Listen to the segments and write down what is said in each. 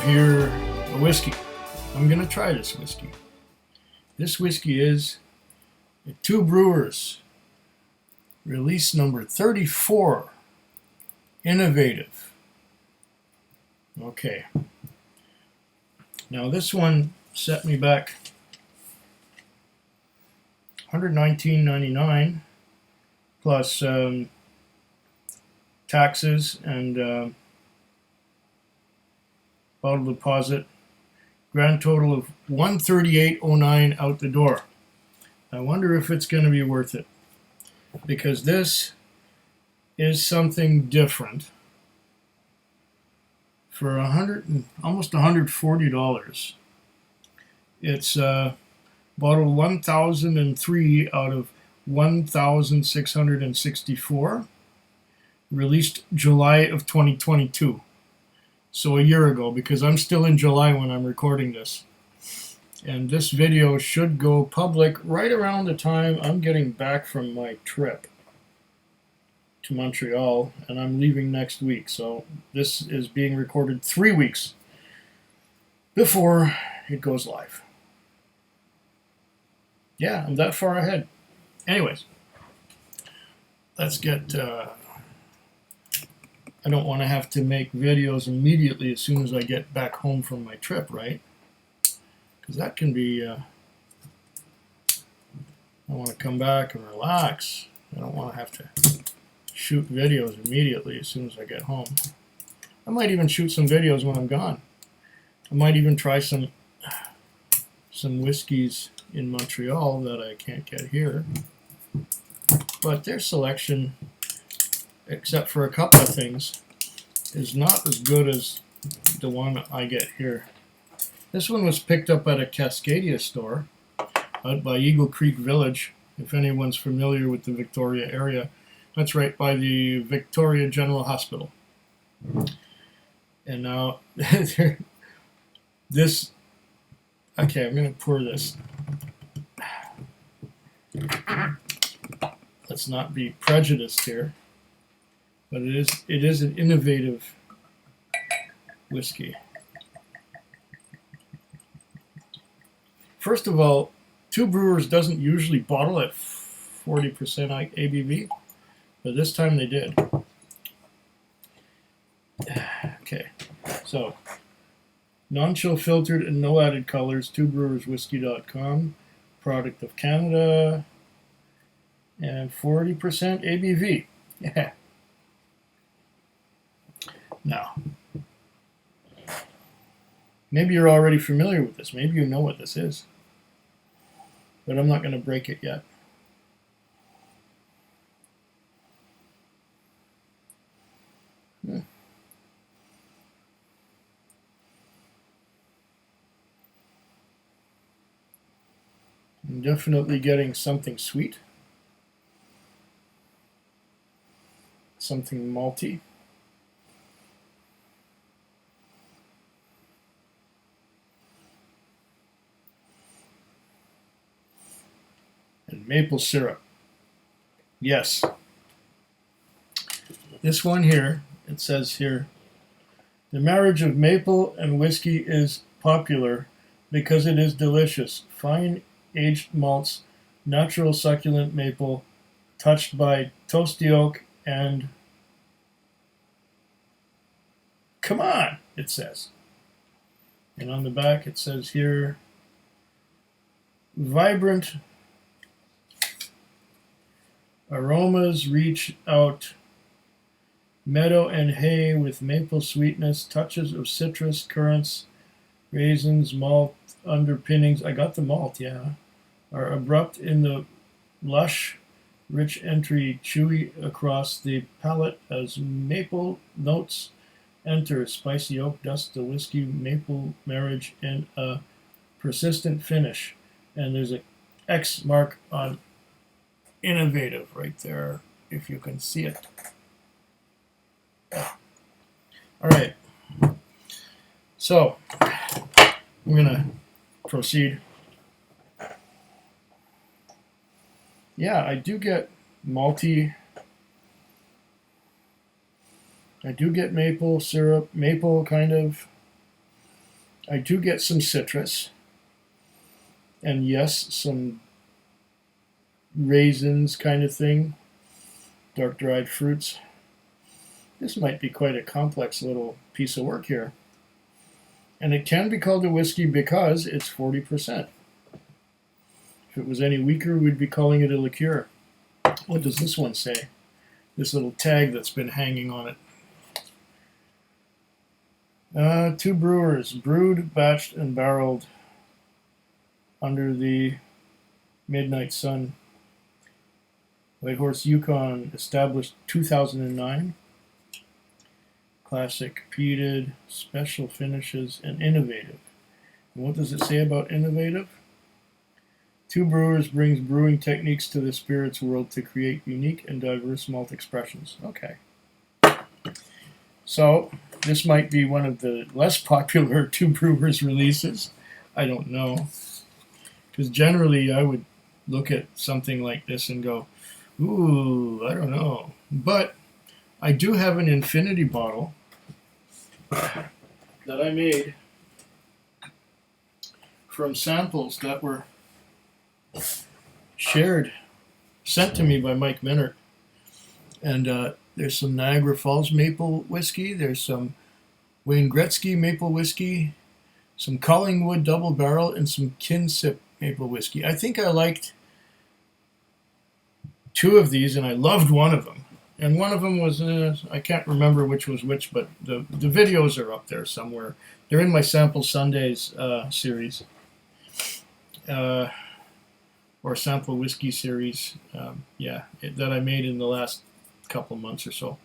have here a whiskey. I'm going to try this whiskey. This whiskey is Two Brewers, release number 34, Innovative. Okay. Now this one set me back $119.99 plus taxes and bottle deposit. Grand total of $138.09 out the door. I wonder if it's going to be worth it, because this is something different for almost $140. It's bottle 1003 out of 1664, released July of 2022. So a year ago, because I'm still in July when I'm recording this. And this video should go public right around the time I'm getting back from my trip to Montreal, and I'm leaving next week. So this is being recorded 3 weeks before it goes live. Yeah, I'm that far ahead. Anyways, let's get... I don't want to have to make videos immediately as soon as I get back home from my trip, right? Because that can be... I want to come back and relax. I don't want to have to shoot videos immediately as soon as I get home. I might even shoot some videos when I'm gone. I might even try some whiskeys in Montreal that I can't get here. But their selection, except for a couple of things, is not as good as the one I get here. This one was picked up at a Cascadia store out by Eagle Creek Village, if anyone's familiar with the Victoria area. That's right by the Victoria General Hospital. And now, this, okay, I'm going to pour this. Let's not be prejudiced here. But it is an innovative whiskey. First of all, Two Brewers doesn't usually bottle at 40% ABV, but this time they did. Okay, so non-chill filtered and no added colors, twobrewerswhiskey.com, product of Canada, and 40% ABV. Yeah. Now, maybe you're already familiar with this. Maybe you know what this is. But I'm not going to break it yet. I'm definitely getting something sweet. Something malty. And maple syrup. Yes. This one here, it says here, the marriage of maple and whiskey is popular because it is delicious. Fine aged malts, natural succulent maple, touched by toasty oak and... Come on, it says. And on the back it says here, vibrant aromas reach out, meadow and hay with maple sweetness, touches of citrus, currants, raisins, malt underpinnings. I got the malt, yeah. Are abrupt in the lush, rich entry, chewy across the palate as maple notes enter. Spicy oak dust, the whiskey maple marriage, and a persistent finish. And there's a X mark on innovative right there, if you can see it. All right, so I'm gonna proceed. Yeah, I do get malty. I do get maple syrup, maple kind of. I do get some citrus, and yes, some raisins kind of thing, dark dried fruits. This might be quite a complex little piece of work here. And it can be called a whiskey because it's 40%. If it was any weaker, we'd be calling it a liqueur. What does this one say? This little tag that's been hanging on it. 2 brewers, brewed, batched, and barreled under the midnight sun. Whitehorse, Yukon, established 2009. Classic, peated, special finishes, and innovative. And what does it say about innovative? 2 Brewers brings brewing techniques to the spirits world to create unique and diverse malt expressions. Okay. So, this might be one of the less popular 2 Brewers releases. I don't know. Because generally I would look at something like this and go, ooh, I don't know. But I do have an infinity bottle that I made from samples that were sent to me by Mike Minert. And there's some Niagara Falls maple whiskey, there's some Wayne Gretzky maple whiskey, some Collingwood double barrel, and some Kinsip maple whiskey. I think I liked 2 of these, and I loved one of them. And one of them was, I can't remember which was which, but the videos are up there somewhere. They're in my Sample Sundays series. Or Sample Whiskey series. That I made in the last couple months or so.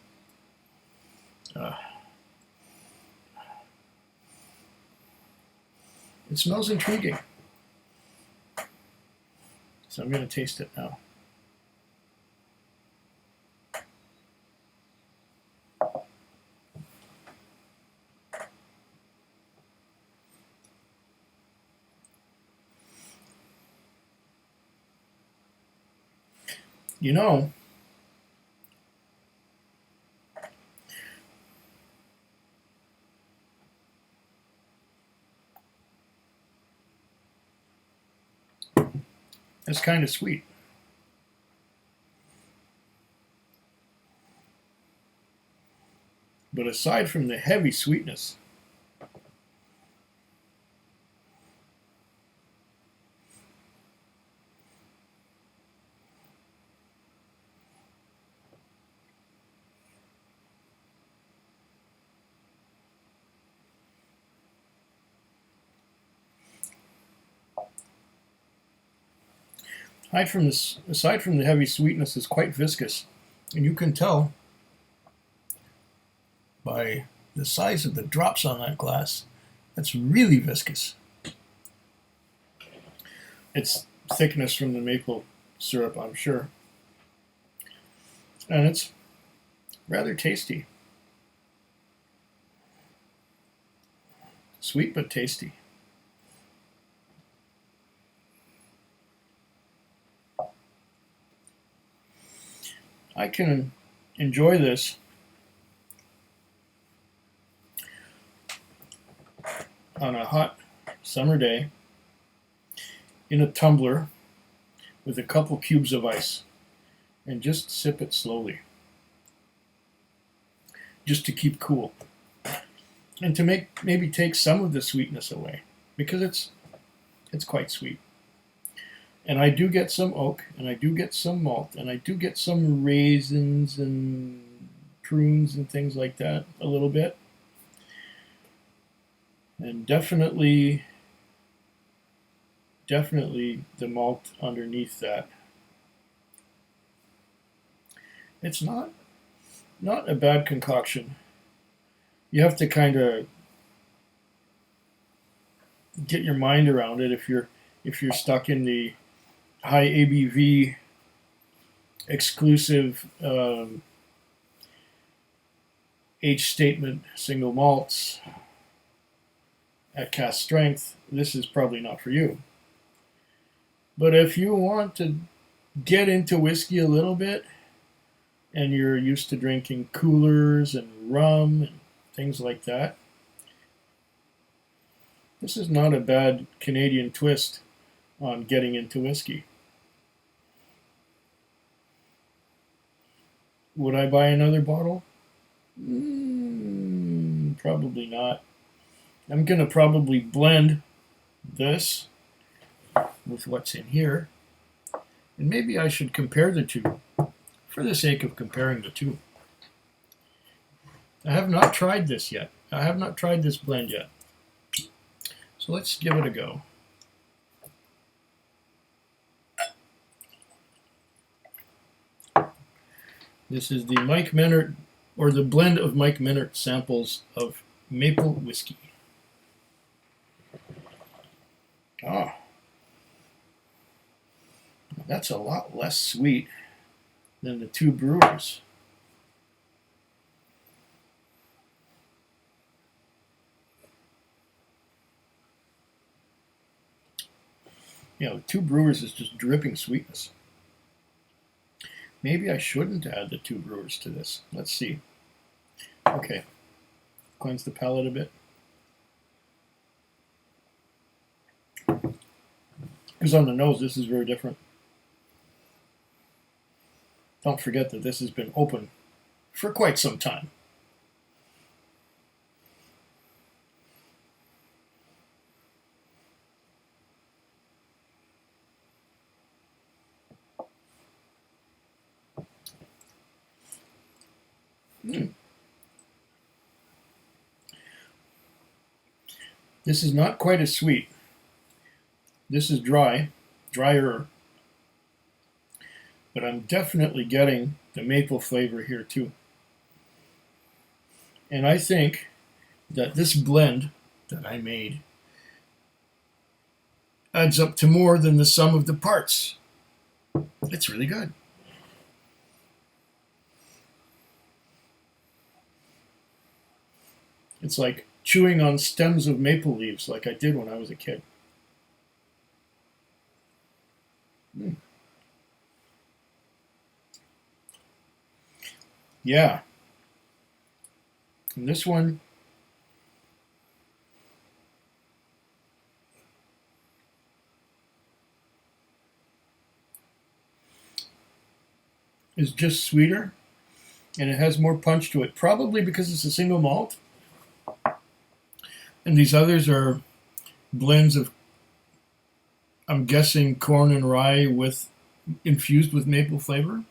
It smells intriguing. So I'm going to taste it now. You know, it's kind of sweet. But aside from the heavy sweetness, aside from the heavy sweetness, it's quite viscous. And you can tell by the size of the drops on that glass, that's really viscous. It's thickness from the maple syrup, I'm sure. And it's rather tasty. Sweet but tasty. I can enjoy this on a hot summer day in a tumbler with a couple cubes of ice and just sip it slowly, just to keep cool and to maybe take some of the sweetness away, because it's quite sweet. And I do get some oak, and I do get some malt, and I do get some raisins and prunes and things like that a little bit. And definitely the malt underneath that. It's not a bad concoction. You have to kind of get your mind around it if you're stuck in the high ABV exclusive H statement single malts at cask strength. This is probably not for you. But if you want to get into whiskey a little bit, and you're used to drinking coolers and rum and things like that, This is not a bad Canadian twist on getting into whiskey. Would I buy another bottle? Probably not. I'm going to probably blend this with what's in here. And maybe I should compare the two for the sake of comparing the two. I have not tried this yet. I have not tried this blend yet. So let's give it a go. This is the Mike Menard, or the blend of Mike Menard samples of maple whiskey. Ah, that's a lot less sweet than the two Brewers. You know, the two Brewers is just dripping sweetness. Maybe I shouldn't add the two Brewers to this. Let's see. Okay. Cleanse the palate a bit. Because on the nose, this is very different. Don't forget that this has been open for quite some time. This is not quite as sweet. This is drier, but I'm definitely getting the maple flavor here too. And I think that this blend that I made adds up to more than the sum of the parts. It's really good. It's like chewing on stems of maple leaves like I did when I was a kid. Yeah. And this one is just sweeter and it has more punch to it, probably because it's a single malt. And these others are blends of, I'm guessing, corn and rye with infused with maple flavor.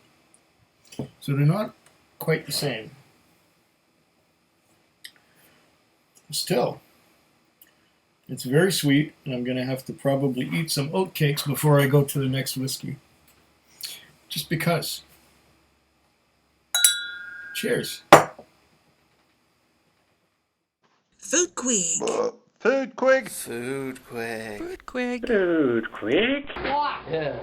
So they're not quite the same. Still, it's very sweet, and I'm going to have to probably eat some oatcakes before I go to the next whiskey. Just because. Cheers. Food quick. Food quick. Food quick. Food quick. Food quick. Yeah.